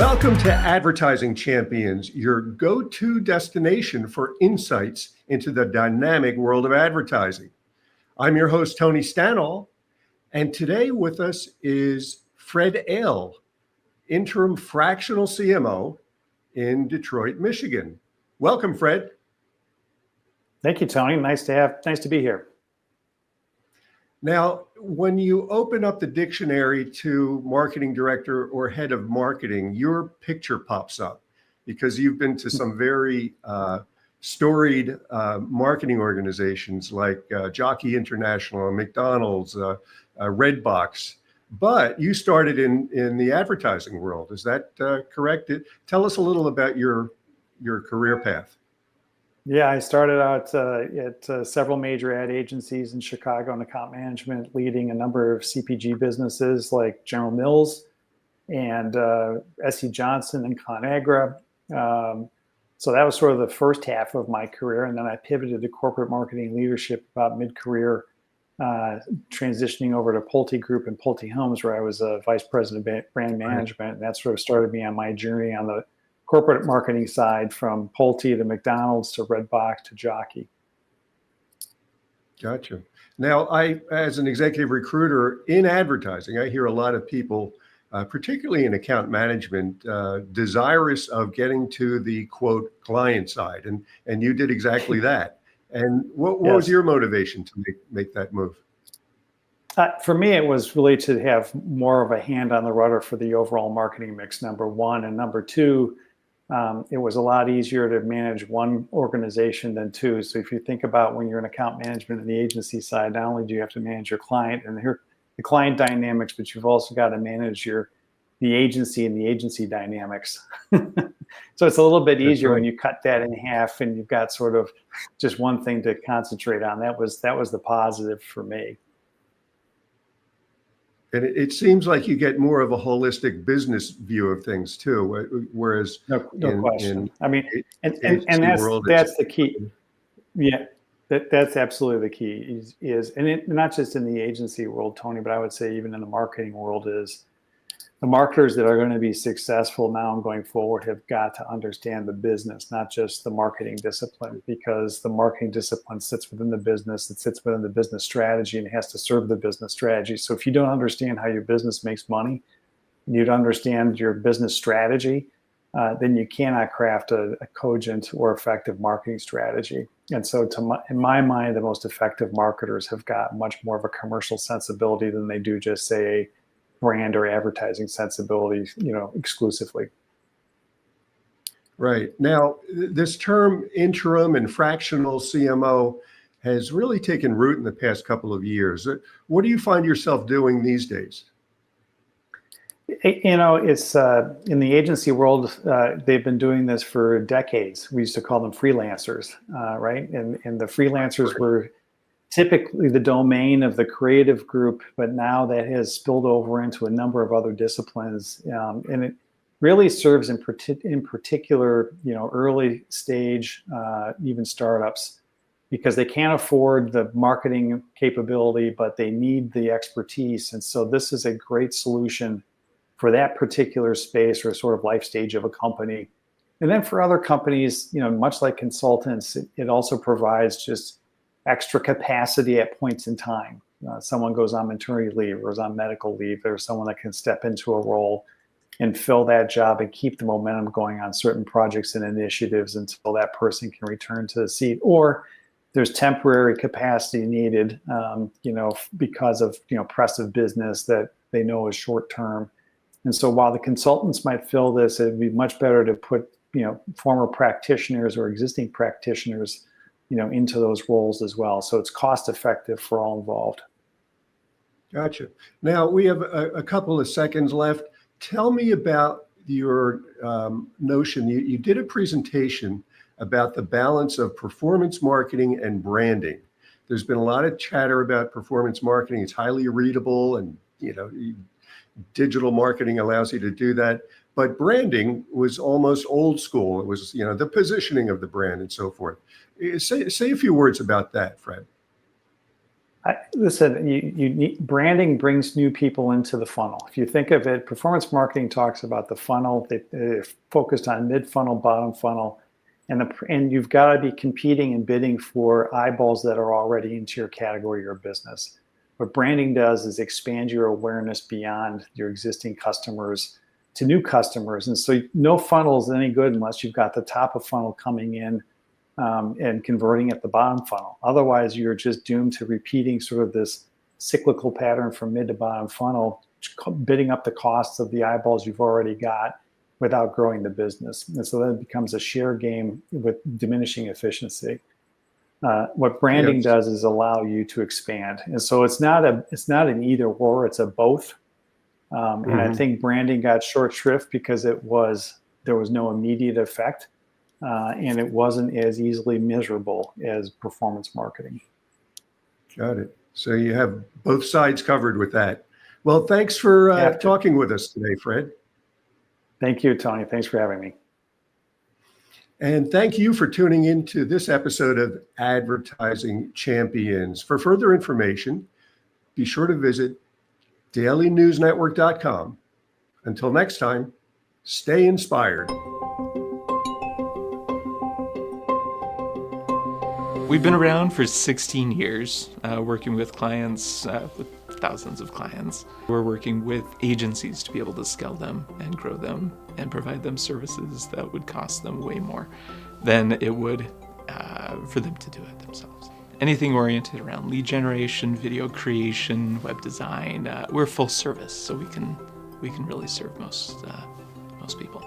Welcome to Advertising Champions, your go-to destination for insights into the dynamic world of advertising. I'm your host, Tony Stanol, and today with us is Fred Ehle, Interim Fractional CMO in Detroit, Michigan. Welcome, Fred. Thank you, Tony. Nice to be here. Now, when you open up the dictionary to marketing director or head of marketing, your picture pops up because you've been to some very storied marketing organizations like Jockey International, McDonald's, Redbox, but you started in the advertising world. Is that correct? Tell us a little about your career path. Yeah, I started out at several major ad agencies in Chicago in account management, leading a number of CPG businesses like General Mills and S.C. Johnson and ConAgra. So that was sort of the first half of my career. And then I pivoted to corporate marketing leadership about mid-career, transitioning over to Pulte Group and Pulte Homes, where I was a vice president of brand management. And that sort of started me on my journey on the corporate marketing side, from Pulte to McDonald's to Redbox to Jockey. Gotcha. Now, as an executive recruiter in advertising, I hear a lot of people, particularly in account management, desirous of getting to the quote client side, and you did exactly that. And what was your motivation to make that move? For me, it was really to have more of a hand on the rudder for the overall marketing mix, number one, and number two. It was a lot easier to manage one organization than two. So if you think about when you're in account management on the agency side, not only do you have to manage your client and the client dynamics, but you've also got to manage the agency and the agency dynamics. So it's a little bit easier when you cut that in half and you've got sort of just one thing to concentrate on. That was the positive for me. And it seems like you get more of a holistic business view of things too, whereas no question. I mean, and that's the key. Yeah, that's absolutely the key. And not just in the agency world, Tony, but I would say even in the marketing world, is the marketers that are going to be successful now and going forward have got to understand the business, not just the marketing discipline, because the marketing discipline sits within the business, it sits within the business strategy, and it has to serve the business strategy. So if you don't understand how your business makes money, and you don't understand your business strategy, then you cannot craft a cogent or effective marketing strategy. And so in my mind, the most effective marketers have got much more of a commercial sensibility than they do just, say, brand or advertising sensibility, exclusively. Right. Now, this term interim and fractional CMO has really taken root in the past couple of years. What do you find yourself doing these days? It's in the agency world, they've been doing this for decades. We used to call them freelancers, right? And the freelancers were typically the domain of the creative group, but now that has spilled over into a number of other disciplines, and it really serves in particular, early stage, even startups, because they can't afford the marketing capability, but they need the expertise. And so this is a great solution for that particular space or sort of life stage of a company. And then for other companies, much like consultants, it also provides just extra capacity at points in time. Someone goes on maternity leave or is on medical leave. There's someone that can step into a role and fill that job and keep the momentum going on certain projects and initiatives until that person can return to the seat. Or there's temporary capacity needed, because of, press of business that they know is short term. And so while the consultants might fill this, it'd be much better to put, former practitioners or existing practitioners into those roles as well. So it's cost effective for all involved. Gotcha. Now we have a couple of seconds left. Tell me about your notion. You did a presentation about the balance of performance marketing and branding. There's been a lot of chatter about performance marketing. It's highly readable, and digital marketing allows you to do that. But branding was almost old school. It was, the positioning of the brand and so forth. Say a few words about that, Fred. Listen, you need, branding brings new people into the funnel. If you think of it, performance marketing talks about the funnel. They're focused on mid-funnel, bottom funnel, and you've got to be competing and bidding for eyeballs that are already into your category or business. What branding does is expand your awareness beyond your existing customers to new customers. And so no funnel is any good unless you've got the top of funnel coming in and converting at the bottom funnel. Otherwise, you're just doomed to repeating sort of this cyclical pattern from mid to bottom funnel, bidding up the costs of the eyeballs you've already got without growing the business. And so then it becomes a share game with diminishing efficiency. What branding does is allow you to expand. And so it's not an either or, it's a both. And I think branding got short shrift because there was no immediate effect. And it wasn't as easily measurable as performance marketing. Got it. So you have both sides covered with that. Well, thanks for talking with us today, Fred. Thank you, Tony. Thanks for having me. And thank you for tuning in to this episode of Advertising Champions. For further information, be sure to visit dailynewsnetwork.com. Until next time, stay inspired. We've been around for 16 years, working with clients, with thousands of clients. We're working with agencies to be able to scale them and grow them and provide them services that would cost them way more than it would for them to do it themselves. Anything oriented around lead generation, video creation, web design, we're full service, so we can really serve most people.